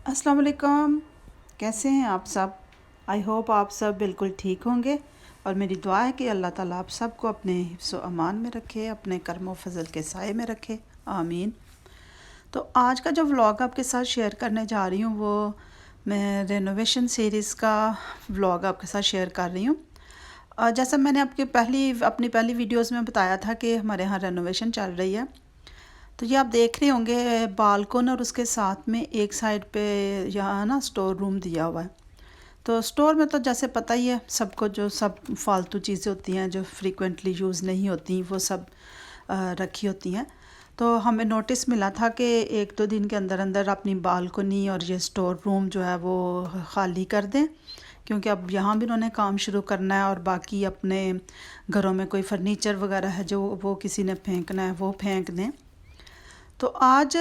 अस्सलाम वालेकुम। कैसे हैं आप सब? आई होप आप सब बिल्कुल ठीक होंगे और मेरी दुआ है कि अल्लाह ताला आप सबको अपने हिफ्ज़ व अमान में रखे, अपने करम व फजल के साए में रखे, आमीन। तो आज का जो व्लॉग आपके साथ शेयर करने जा रही हूँ वो मैं रेनोवेशन सीरीज़ का व्लॉग आपके साथ शेयर कर रही हूँ। जैसा मैंने अपनी पहली वीडियोज़ में बताया था कि हमारे यहाँ रेनोवेशन चल रही है। तो ये आप देख रहे होंगे बालकन और उसके साथ में एक साइड पे यहाँ ना स्टोर रूम दिया हुआ है। तो स्टोर में तो जैसे पता ही है सबको, जो सब फालतू चीज़ें होती हैं जो फ्रीक्वेंटली यूज़ नहीं होती वो सब रखी होती हैं। तो हमें नोटिस मिला था कि एक दो दिन के अंदर अंदर अपनी बालकनी और ये स्टोर रूम जो है वो ख़ाली कर दें, क्योंकि अब यहाँ भी उन्होंने काम शुरू करना है और बाकी अपने घरों में कोई फर्नीचर वगैरह है जो वो किसी ने फेंकना है वो फेंक दें। तो आज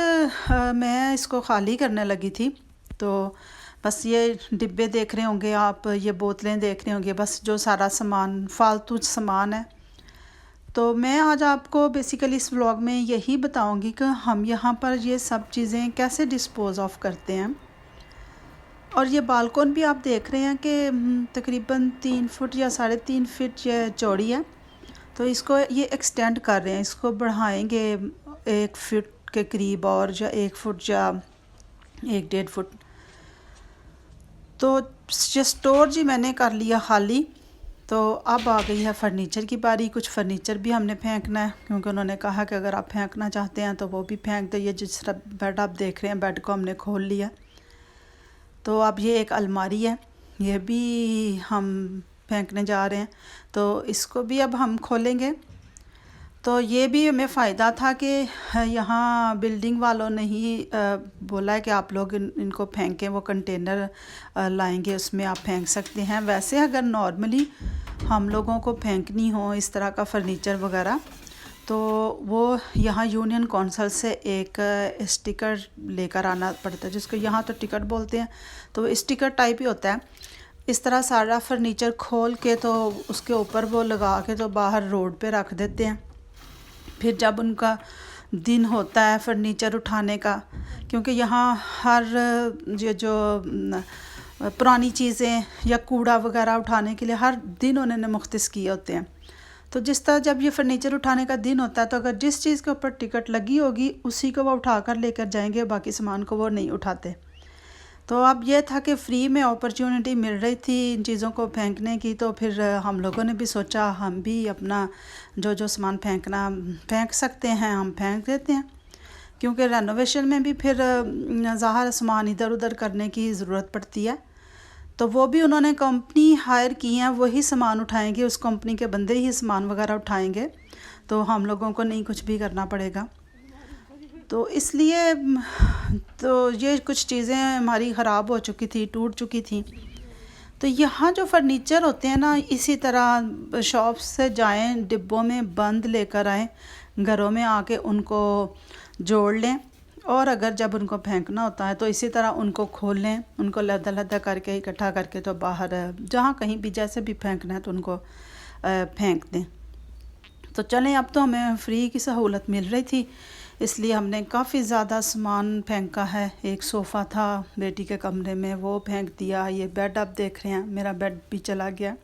मैं इसको ख़ाली करने लगी थी। तो बस ये डिब्बे देख रहे होंगे आप, ये बोतलें देख रहे होंगे, बस जो सारा सामान फालतू सामान है। तो मैं आज आपको बेसिकली इस व्लॉग में यही बताऊंगी कि हम यहाँ पर ये सब चीज़ें कैसे डिस्पोज़ ऑफ करते हैं। और ये बालकन भी आप देख रहे हैं कि तकरीबन 3 फुट या 3.5 फुट ये चौड़ी है। तो इसको ये एक्सटेंड कर रहे हैं, इसको बढ़ाएंगे 1 फुट के करीब और या 1 फुट या 1.5 फुट। तो ये स्टोर जी मैंने कर लिया खाली। तो अब आ गई है फर्नीचर की बारी। कुछ फर्नीचर भी हमने फेंकना है, क्योंकि उन्होंने कहा कि अगर आप फेंकना चाहते हैं तो वो भी फेंक दो। ये जिस तरह बेड आप देख रहे हैं, बेड को हमने खोल लिया। तो अब ये एक अलमारी है, ये भी हम फेंकने जा रहे हैं। तो इसको भी अब हम खोलेंगे। तो ये भी हमें फ़ायदा था कि यहाँ बिल्डिंग वालों ने ही बोला है कि आप लोग इनको फेंकें, वो कंटेनर लाएंगे, उसमें आप फेंक सकते हैं। वैसे अगर नॉर्मली हम लोगों को फेंकनी हो इस तरह का फ़र्नीचर वगैरह, तो वो यहाँ यूनियन कौंसल से एक स्टिकर लेकर आना पड़ता है, जिसको यहाँ तो टिकट बोलते हैं। तो स्टिकर टाइप ही होता है। इस तरह सारा फर्नीचर खोल के तो उसके ऊपर वो लगा के तो बाहर रोड पे रख देते हैं। फिर जब उनका दिन होता है फर्नीचर उठाने का, क्योंकि यहाँ हर ये जो पुरानी चीज़ें या कूड़ा वगैरह उठाने के लिए हर दिन उन्होंने मुख्तस किए होते हैं। तो जिस तरह जब ये फर्नीचर उठाने का दिन होता है, तो अगर जिस चीज़ के ऊपर टिकट लगी होगी उसी को वो उठा कर लेकर जाएंगे, बाकी सामान को वो नहीं उठाते। तो अब ये था कि फ्री में अपॉर्चुनिटी मिल रही थी इन चीज़ों को फेंकने की। तो फिर हम लोगों ने भी सोचा हम भी अपना जो जो सामान फेंक सकते हैं हम फेंक देते हैं, क्योंकि रेनोवेशन में भी फिर ज़ाहिर सामान इधर उधर करने की ज़रूरत पड़ती है। तो वो भी उन्होंने कंपनी हायर की है, वही सामान उठाएंगे, उस कंपनी के बंदे ही सामान वगैरह उठाएंगे। तो हम लोगों को नहीं कुछ भी करना पड़ेगा। तो इसलिए तो ये कुछ चीज़ें हमारी ख़राब हो चुकी थी, टूट चुकी थी। तो यहाँ जो फर्नीचर होते हैं ना, इसी तरह शॉप से जाएं, डिब्बों में बंद लेकर आएँ, घरों में आके उनको जोड़ लें, और अगर जब उनको फेंकना होता है तो इसी तरह उनको खोल लें, उनको लदा लदा करके इकट्ठा करके तो बाहर जहाँ कहीं भी जैसे भी फेंकना है तो उनको फेंक दें। तो चलें, अब तो हमें फ्री की सहूलत मिल रही थी, इसलिए हमने काफ़ी ज़्यादा सामान फेंका है। एक सोफ़ा था बेटी के कमरे में, वो फेंक दिया। ये बेड आप देख रहे हैं, मेरा बेड भी चला गया।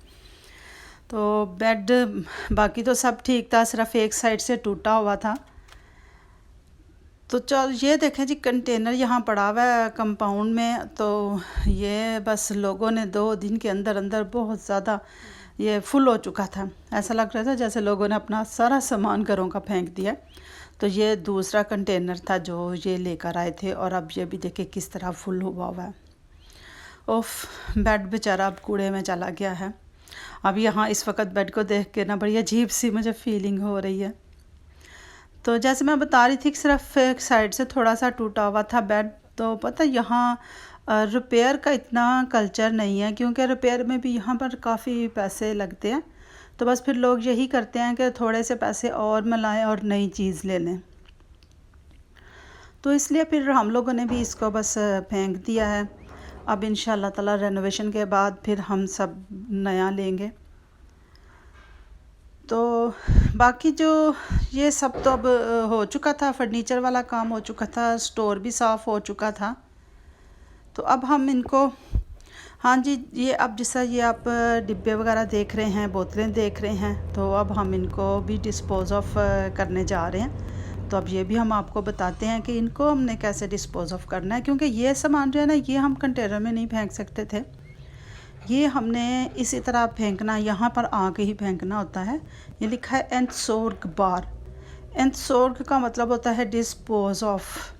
तो बेड बाकी तो सब ठीक था, सिर्फ एक साइड से टूटा हुआ था। तो चल ये देखें जी, कंटेनर यहाँ पड़ा हुआ है कंपाउंड में। तो ये बस लोगों ने 2 दिन के अंदर अंदर बहुत ज़्यादा ये फुल हो चुका था। ऐसा लग रहा था जैसे लोगों ने अपना सारा सामान घरों का फेंक दिया। तो ये दूसरा कंटेनर था जो ये लेकर आए थे, और अब ये भी देखे किस तरह फुल हुआ हुआ है। ओफ, बेड बेचारा अब कूड़े में चला गया है। अब यहाँ इस वक्त बेड को देख के ना बड़ी अजीब सी मुझे फीलिंग हो रही है। तो जैसे मैं बता रही थी कि सिर्फ एक साइड से थोड़ा सा टूटा हुआ था बेड। तो पता यहाँ रिपेयर का इतना कल्चर नहीं है, क्योंकि रिपेयर में भी यहाँ पर काफ़ी पैसे लगते हैं। तो बस फिर लोग यही करते हैं कि थोड़े से पैसे और मिलाएं और नई चीज़ ले लें। तो इसलिए फिर हम लोगों ने भी इसको बस फेंक दिया है। अब इंशाल्लाह ताला रेनोवेशन के बाद फिर हम सब नया लेंगे। तो बाकी जो ये सब तो अब हो चुका था, फर्नीचर वाला काम हो चुका था, स्टोर भी साफ़ हो चुका था। तो अब हम इनको, हाँ जी, ये अब जैसा ये आप डिब्बे वगैरह देख रहे हैं, बोतलें देख रहे हैं, तो अब हम इनको भी डिस्पोज़ ऑफ करने जा रहे हैं। तो अब ये भी हम आपको बताते हैं कि इनको हमने कैसे डिस्पोज़ ऑफ करना है, क्योंकि ये सामान जो है ना, ये हम कंटेनर में नहीं फेंक सकते थे, ये हमने इसी तरह फेंकना, यहाँ पर आके ही फेंकना होता है। ये लिखा है एंटसोर्ग बार। एंटसोर्ग का मतलब होता है डिस्पोज ऑफ,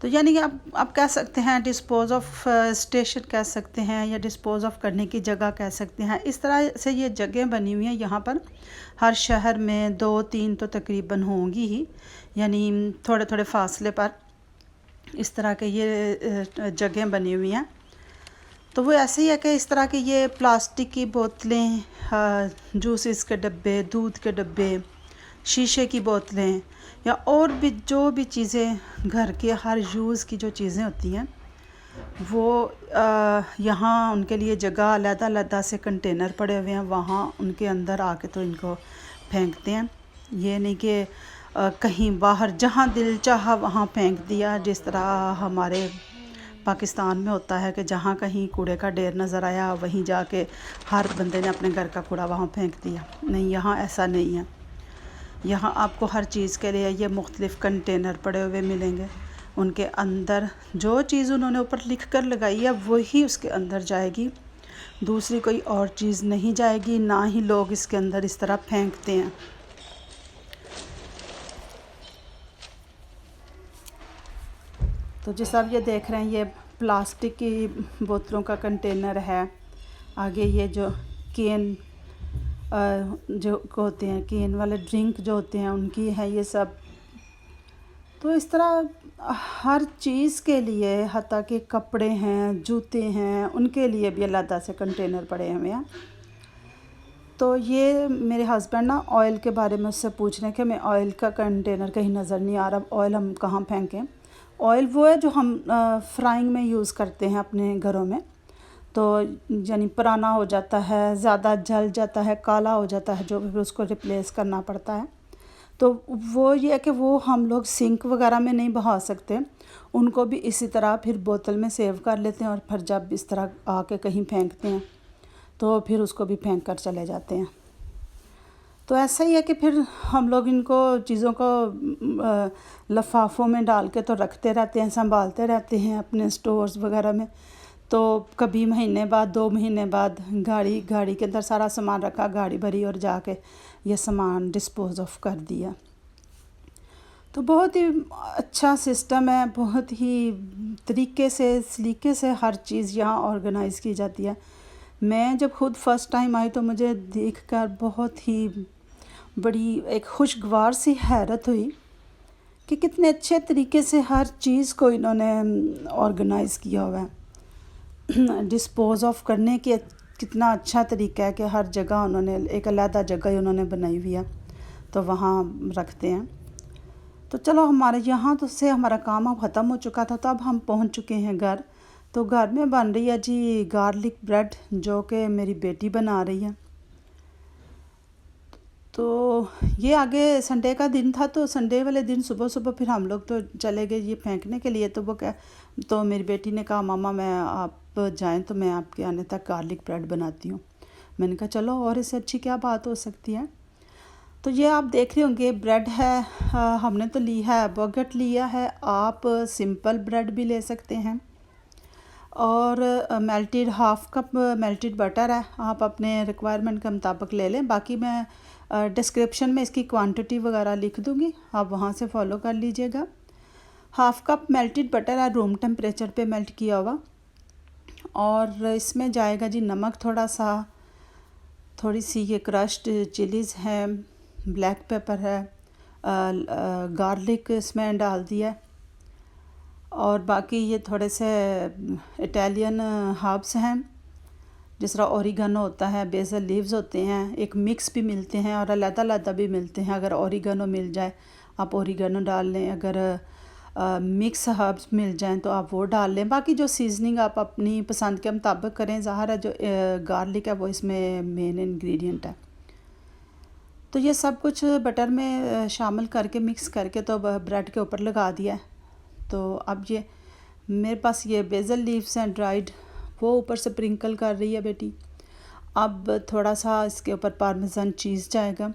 तो यानी कि आप कह सकते हैं डिस्पोज ऑफ स्टेशन कह सकते हैं, या डिस्पोज ऑफ करने की जगह कह सकते हैं। इस तरह से ये जगह बनी हुई हैं यहाँ पर, हर शहर में 2-3 तो तकरीबन होंगी ही, यानी थोड़े थोड़े फासले पर इस तरह के ये जगह बनी हुई हैं। तो वो ऐसे ही है कि इस तरह की ये प्लास्टिक की बोतलें, जूसेस के डब्बे, दूध के डब्बे, शीशे की बोतलें, या और भी जो भी चीज़ें घर के हर यूज़ की जो चीज़ें होती हैं, वो यहाँ उनके लिए जगह अलग-अलग से कंटेनर पड़े हुए हैं, वहाँ उनके अंदर आके तो इनको फेंकते हैं। ये नहीं कि कहीं बाहर जहाँ दिल चाहा वहाँ फेंक दिया, जिस तरह हमारे पाकिस्तान में होता है कि जहाँ कहीं कूड़े का ढेर नज़र आया वहीं जाके हर बंदे ने अपने घर का कूड़ा वहाँ फेंक दिया। नहीं, यहाँ ऐसा नहीं है। यहाँ आपको हर चीज़ के लिए ये मुख्तलिफ़ कंटेनर पड़े हुए मिलेंगे, उनके अंदर जो चीज़ उन्होंने ऊपर लिख कर लगाई है वही उसके अंदर जाएगी, दूसरी कोई और चीज़ नहीं जाएगी। ना ही लोग इसके अंदर इस तरह फेंकते हैं। तो जैसा आप ये देख रहे हैं, ये प्लास्टिक की बोतलों का कंटेनर है। आगे ये जो केन जो होते हैं, केन वाले ड्रिंक जो होते हैं उनकी है ये सब। तो इस तरह हर चीज़ के लिए, हत्ता कि कपड़े हैं, जूते हैं, उनके लिए भी अलग से कंटेनर पड़े हुए हैं। तो ये मेरे हस्बैंड ना ऑयल के बारे में उससे पूछ रहे हैं कि हमें ऑयल का कंटेनर कहीं नज़र नहीं आ रहा, ऑयल हम कहाँ फेंकें। ऑयल वो है जो हम फ्राइंग में यूज़ करते हैं अपने घरों में, तो यानी पुराना हो जाता है, ज़्यादा जल जाता है, काला हो जाता है, जो फिर उसको रिप्लेस करना पड़ता है। तो वो ये है कि वो हम लोग सिंक वगैरह में नहीं बहा सकते, उनको भी इसी तरह फिर बोतल में सेव कर लेते हैं, और फिर जब इस तरह आके कहीं फेंकते हैं तो फिर उसको भी फेंक कर चले जाते हैं। तो ऐसा ही है कि फिर हम लोग इनको चीज़ों को लिफाफों में डाल के तो रखते रहते हैं, संभालते रहते हैं अपने स्टोर्स वगैरह में। तो कभी महीने बाद, 2 महीने बाद गाड़ी के अंदर सारा सामान रखा, गाड़ी भरी और जाके ये सामान डिस्पोज ऑफ कर दिया। तो बहुत ही अच्छा सिस्टम है, बहुत ही तरीके से, सलीके से हर चीज़ यहाँ ऑर्गेनाइज़ की जाती है। मैं जब खुद फ़र्स्ट टाइम आई तो मुझे देखकर बहुत ही बड़ी एक खुशगवार सी हैरत हुई कि कितने अच्छे तरीके से हर चीज़ को इन्होंने ऑर्गेनाइज़ किया हुआ है। डिस्पोज ऑफ करने की कितना अच्छा तरीका है कि हर जगह उन्होंने एक अलग जगह ही उन्होंने बनाई हुई है, तो वहाँ रखते हैं। तो चलो, हमारे यहाँ तो से हमारा काम अब ख़त्म हो चुका था, तो अब हम पहुँच चुके हैं घर। तो घर में बन रही है जी गार्लिक ब्रेड, जो कि मेरी बेटी बना रही है। तो ये आगे संडे का दिन था, तो संडे वाले दिन सुबह सुबह फिर हम लोग तो चले गए ये फेंकने के लिए। तो मेरी बेटी ने कहा, मामा मैं आप जाएं तो मैं आपके आने तक गार्लिक ब्रेड बनाती हूँ। मैंने कहा चलो, और इससे अच्छी क्या बात हो सकती है। तो ये आप देख रहे होंगे ब्रेड है, हमने तो ली है बॉगेट लिया है, आप सिंपल ब्रेड भी ले सकते हैं। और melted half cup melted butter है, आप अपने रिक्वायरमेंट के मुताबिक ले लें। बाकी मैं डिस्क्रिप्शन में इसकी क्वांटिटी वगैरह लिख दूँगी, आप वहाँ से फॉलो कर लीजिएगा। हाफ़ कप मेल्टेड बटर है, रूम टेम्परेचर पे मेल्ट किया हुआ। और इसमें जाएगा जी नमक थोड़ा सा, थोड़ी सी ये क्रश्ड चिलीज़ है, ब्लैक पेपर है, गार्लिक इसमें डाल दिया, और बाकी ये थोड़े से इटालियन हर्ब्स हैं, जिस तरह ओरिगेनो होता है, बेसल लीव्स होते हैं, एक मिक्स भी मिलते हैं और अलग-अलग भी मिलते हैं। अगर ओरिगेनो मिल जाए आप ओरिगेनो डाल लें, अगर मिक्स हर्ब्स मिल जाएं तो आप वो डाल लें। बाकी जो सीजनिंग आप अपनी पसंद के मुताबिक करें। ज़ाहिर है जो गार्लिक है वो इसमें मेन इंग्रेडिएंट है। तो ये सब कुछ बटर में शामिल करके मिक्स करके तो ब्रेड के ऊपर लगा दिया है। तो अब ये मेरे पास ये बेसल लीव्स हैं ड्राइड, वो ऊपर से स्प्रिंकल कर रही है बेटी। अब थोड़ा सा इसके ऊपर पार्मेज़ान चीज़ जाएगा।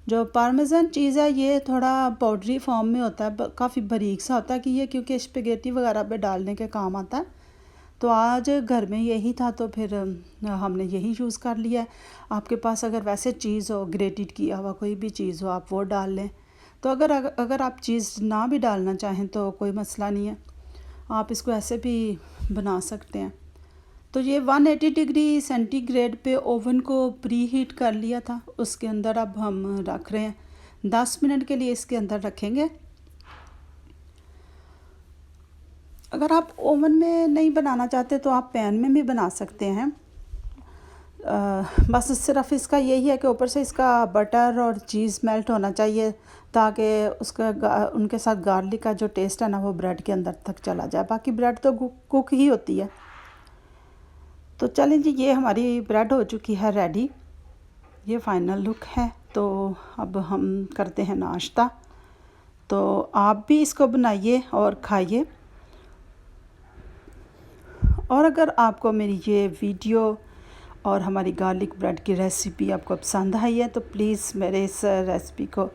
जो पार्मेज़ान चीज़ है ये थोड़ा पाउडरी फॉर्म में होता है, काफ़ी बारीक सा होता है कि ये क्योंकि स्पेगेटी वगैरह पे डालने के काम आता है। तो आज घर में यही था तो फिर हमने यही यूज़ कर लिया है। आपके पास अगर वैसे चीज़ हो, ग्रेटेड किया हुआ कोई भी चीज़ हो, आप वो डाल लें। तो अगर आप चीज़ ना भी डालना चाहें तो कोई मसला नहीं है, आप इसको ऐसे भी बना सकते हैं। तो ये 180 डिग्री सेंटीग्रेड पे ओवन को प्री हीट कर लिया था, उसके अंदर अब हम रख रहे हैं। 10 मिनट के लिए इसके अंदर रखेंगे। अगर आप ओवन में नहीं बनाना चाहते तो आप पैन में भी बना सकते हैं। बस सिर्फ इसका यही है कि ऊपर से इसका बटर और चीज़ मेल्ट होना चाहिए ताकि उसका उनके साथ गार्लिक का जो टेस्ट है ना वो ब्रेड के अंदर तक चला जाए। बाकी ब्रेड तो कुक ही होती है। तो चलें जी, ये हमारी ब्रेड हो चुकी है रेडी। ये फाइनल लुक है। तो अब हम करते हैं नाश्ता। तो आप भी इसको बनाइए और खाइए। और अगर आपको मेरी ये वीडियो और हमारी गार्लिक ब्रेड की रेसिपी आपको पसंद आई है तो प्लीज़ मेरे इस रेसिपी को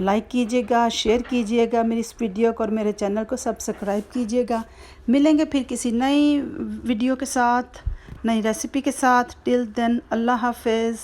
लाइक कीजिएगा, शेयर कीजिएगा मेरी इस वीडियो को, और मेरे चैनल को सब्सक्राइब कीजिएगा। मिलेंगे फिर किसी नई वीडियो के साथ, नई रेसिपी के साथ। टिल देन अल्लाह हाफ़िज़।